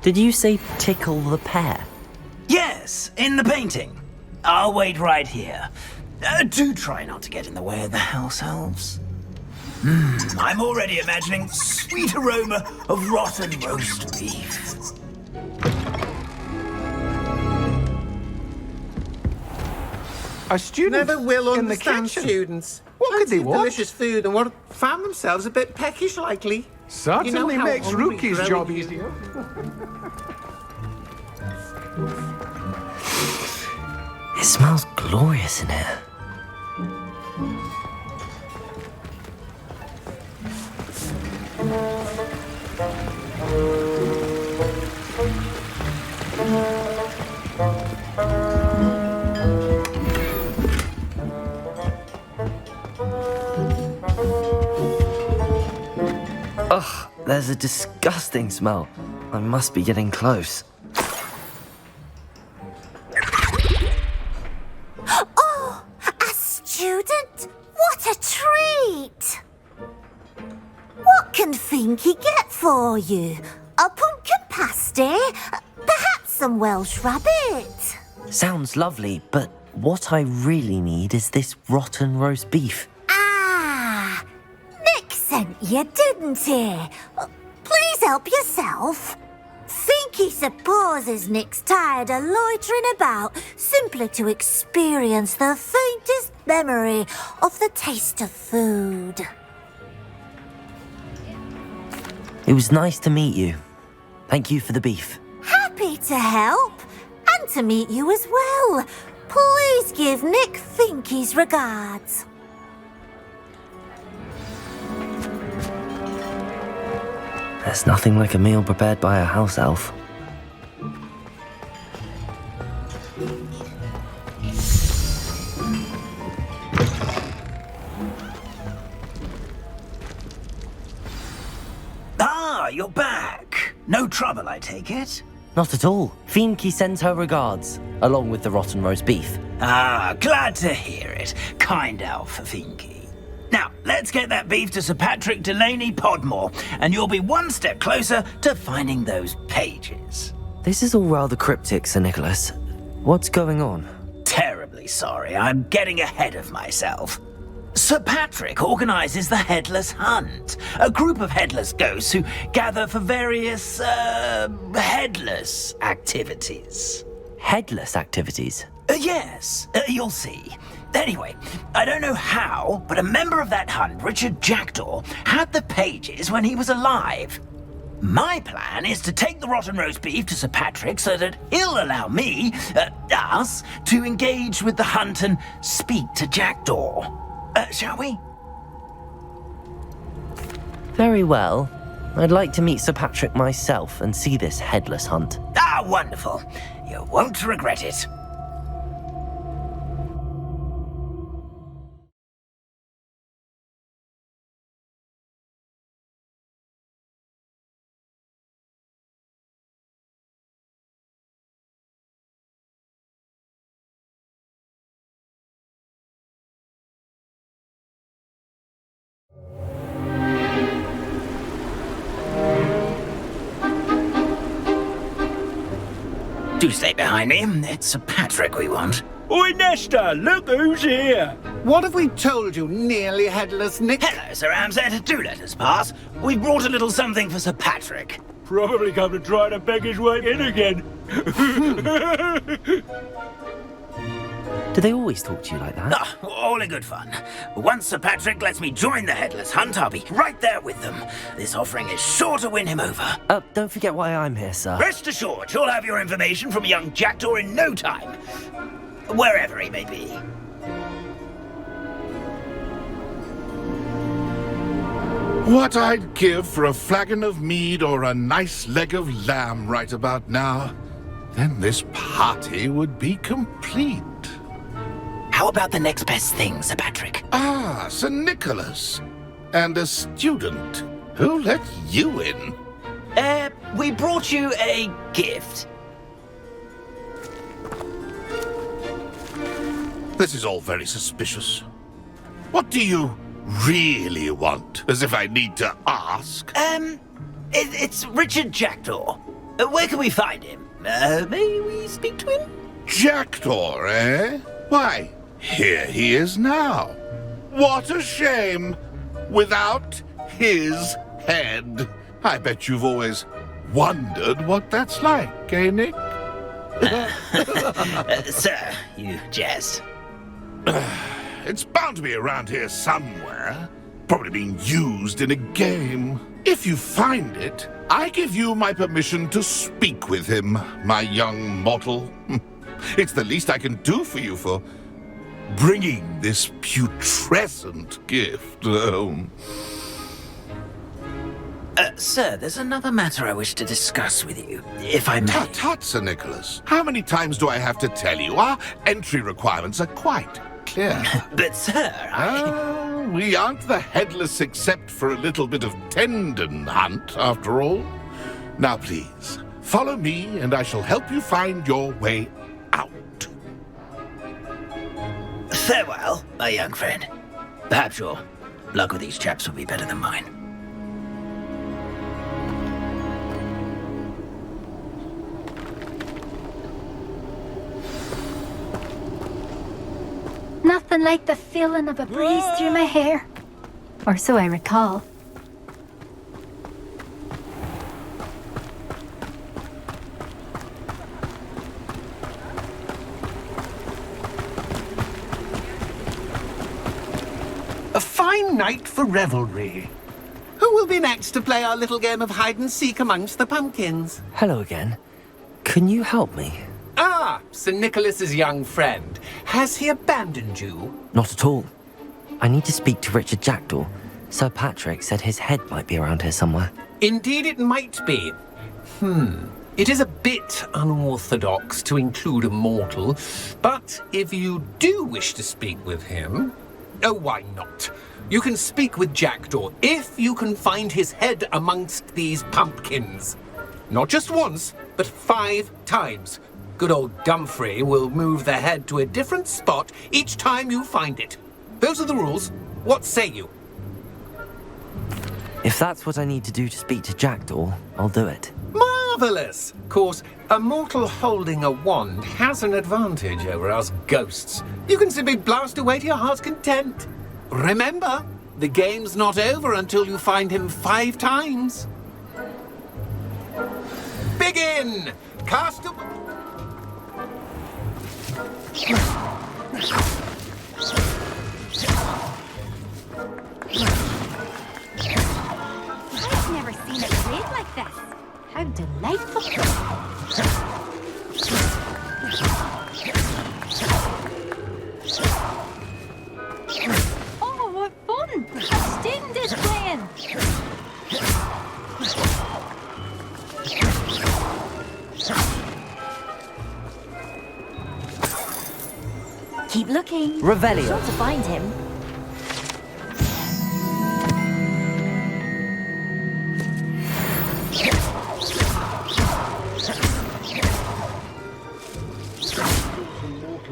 C: Did you say tickle the pear?
T: Yes, in the painting. I'll wait right here. Do try not to get in the way of the house elves. I'm already imagining the sweet aroma of rotten roast beef.
P: A student
H: Never will
P: in the
H: understand
P: kitchen.
H: students.
P: What could they want?
H: Delicious food and what found themselves a bit peckish likely.
P: Certainly
H: how
P: makes
H: hungry
P: Rookie's
H: growing
P: job
H: is.
P: easier.
C: It smells glorious in here. Ugh, there's a disgusting smell. I must be getting close.
F: Oh, a student? What a treat! What can Finky get for you? A pumpkin pasty? Perhaps some Welsh rabbit?
C: Sounds lovely, but what I really need is this rotten roast beef.
F: Ah, Nick sent you, didn't he? Please help yourself. Finky supposes Nick's tired of loitering about simply to experience the faintest memory of the taste of food.
C: It was nice to meet you. Thank you for the beef.
F: Happy to help, and to meet you as well. Please give Nick Finky's regards.
C: There's nothing like a meal prepared by a house elf.
T: Ah, you're back. No trouble, I take it?
C: Not at all. Fienke sends her regards, along with the rotten roast beef.
T: Ah, glad to hear it. Kind elf, Fienke. Now, let's get that beef to Sir Patrick Delaney Podmore, and you'll be one step closer to finding those pages.
C: This is all rather cryptic, Sir Nicholas. What's going on?
T: Terribly sorry, I'm getting ahead of myself. Sir Patrick organizes the Headless Hunt, a group of headless ghosts who gather for various, headless activities.
C: Headless activities?
T: Yes, you'll see. Anyway, I don't know how, but a member of that hunt, Richard Jackdaw, had the pages when he was alive. My plan is to take the rotten roast beef to Sir Patrick so that he'll allow me, us, to engage with the hunt and speak to Jackdaw. Shall we?
C: Very well. I'd like to meet Sir Patrick myself and see this headless hunt.
T: Ah, wonderful. You won't regret it. Do stay behind me. It's Sir Patrick we want.
O: Oi, Nesta, look who's here.
H: What have we told you, nearly headless Nick?
T: Hello, Sir Ramsed. Do let us pass. We brought a little something for Sir Patrick.
O: Probably come to try to beg his way in again.
C: Do they always talk to you like that?
T: Ah, all in good fun. Once Sir Patrick lets me join the Headless Hunt, I'll be right there with them. This offering is sure to win him over.
C: Don't forget why I'm here, sir.
T: Rest assured, you'll have your information from a young Jackdaw in no time. Wherever he may be.
U: What I'd give for a flagon of mead or a nice leg of lamb right about now. Then this party would be complete.
T: How about the next best thing, Sir Patrick?
U: Ah, Sir Nicholas. And a student. Who let you in?
T: We brought you a gift.
U: This is all very suspicious. What do you really want? As if I need to ask.
T: It's Richard Jackdaw. Where can we find him? May we speak to him?
U: Jackdaw, eh? Why, here he is now. What a shame. Without his head. I bet you've always wondered what that's like, eh, Nick?
T: Sir, you jest.
U: It's bound to be around here somewhere. Probably being used in a game. If you find it, I give you my permission to speak with him, my young mortal. It's the least I can do for you for bringing this putrescent gift home.
T: Sir, there's another matter I wish to discuss with you, if I may.
U: Tut, tut, Sir Nicholas. How many times do I have to tell you? Our entry requirements are quite clear.
T: But, sir,
U: we aren't the headless except for a little bit of tendon hunt, after all. Now, please, follow me, and I shall help you find your way out.
T: Farewell, my young friend. Perhaps your luck with these chaps will be better than mine.
J: Nothing like the feeling of a breeze through my hair. Or so I recall.
H: A fine night for revelry. Who will be next to play our little game of hide-and-seek amongst the pumpkins?
C: Hello again. Can you help me?
H: Ah, Sir Nicholas's young friend. Has he abandoned you?
C: Not at all. I need to speak to Richard Jackdaw. Sir Patrick said his head might be around here somewhere.
H: Indeed it might be. It is a bit unorthodox to include a mortal, but if you do wish to speak with him, oh, why not? You can speak with Jackdaw if you can find his head amongst these pumpkins. Not just once, but 5 times. Good old Dumfrey will move the head to a different spot each time you find it. Those are the rules. What say you?
C: If that's what I need to do to speak to Jackdaw, I'll do it.
H: Marvellous! Of course, a mortal holding a wand has an advantage over us ghosts. You can simply blast away to your heart's content. Remember, the game's not over until you find him 5 times. Begin! Cast a...
J: I've never seen it played like this. How delightful. Oh, what fun! A student is playing. Keep looking.
C: Revelio.
J: Be sure to find him.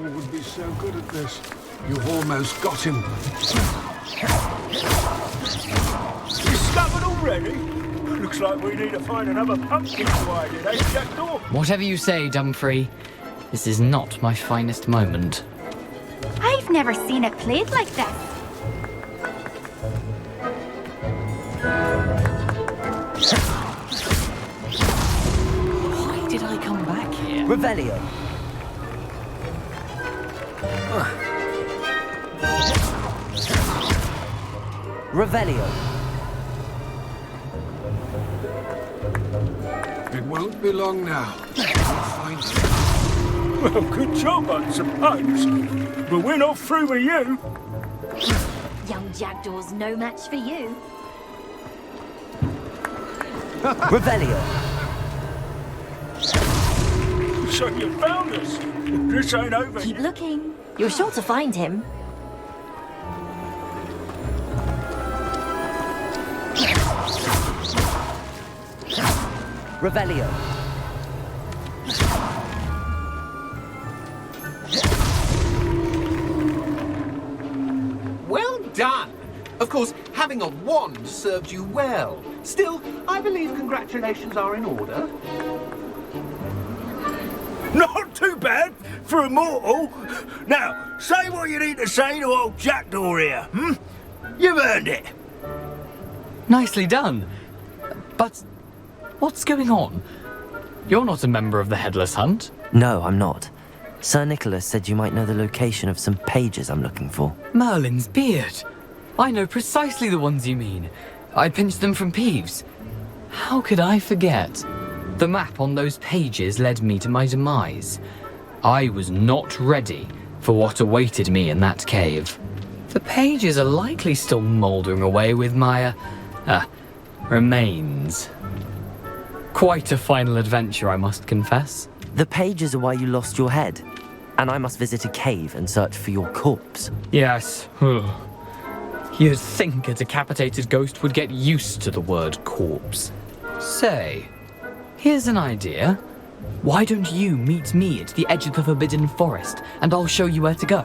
P: Would be so good at this. You've almost got him.
O: Discovered already? Looks like we need to find another pumpkin to hide in, eh, Jackdaw?
S: Whatever you say, Dumfrey. This is not my finest moment.
J: I've never seen it played like this.
S: Why did I come back here?
C: Revelio. Revelio.
P: It won't be long now. We'll find him.
O: Well, good job, I suppose. But we're not through with you.
J: Young Jackdaw's no match for you.
C: Revelio.
O: So you found us. This ain't over.
J: Keep looking. You're sure to find him.
C: Revelio.
H: Well done! Of course, having a wand served you well. Still, I believe congratulations are in order.
O: Not too bad for a mortal. Now, say what you need to say to old Jackdaw here, You've earned it.
S: Nicely done. But what's going on? You're not a member of the Headless Hunt.
C: No, I'm not. Sir Nicholas said you might know the location of some pages I'm looking for.
S: Merlin's beard. I know precisely the ones you mean. I pinched them from Peeves. How could I forget? The map on those pages led me to my demise. I was not ready for what awaited me in that cave. The pages are likely still mouldering away with my, remains. Quite a final adventure, I must confess.
C: The pages are why you lost your head, and I must visit a cave and search for your corpse.
S: Yes. You'd think a decapitated ghost would get used to the word corpse. Say, here's an idea. Why don't you meet me at the edge of the Forbidden Forest, and I'll show you where to go?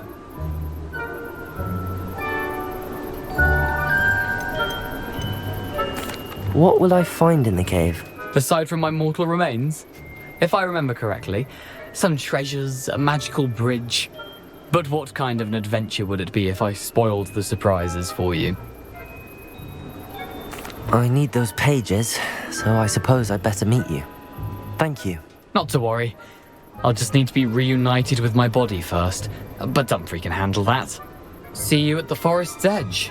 C: What will I find in the cave?
S: Aside from my mortal remains, if I remember correctly, some treasures, a magical bridge. But what kind of an adventure would it be if I spoiled the surprises for you?
C: I need those pages, so I suppose I'd better meet you. Thank you.
S: Not to worry. I'll just need to be reunited with my body first. But Dumfrey can handle that. See you at the forest's edge.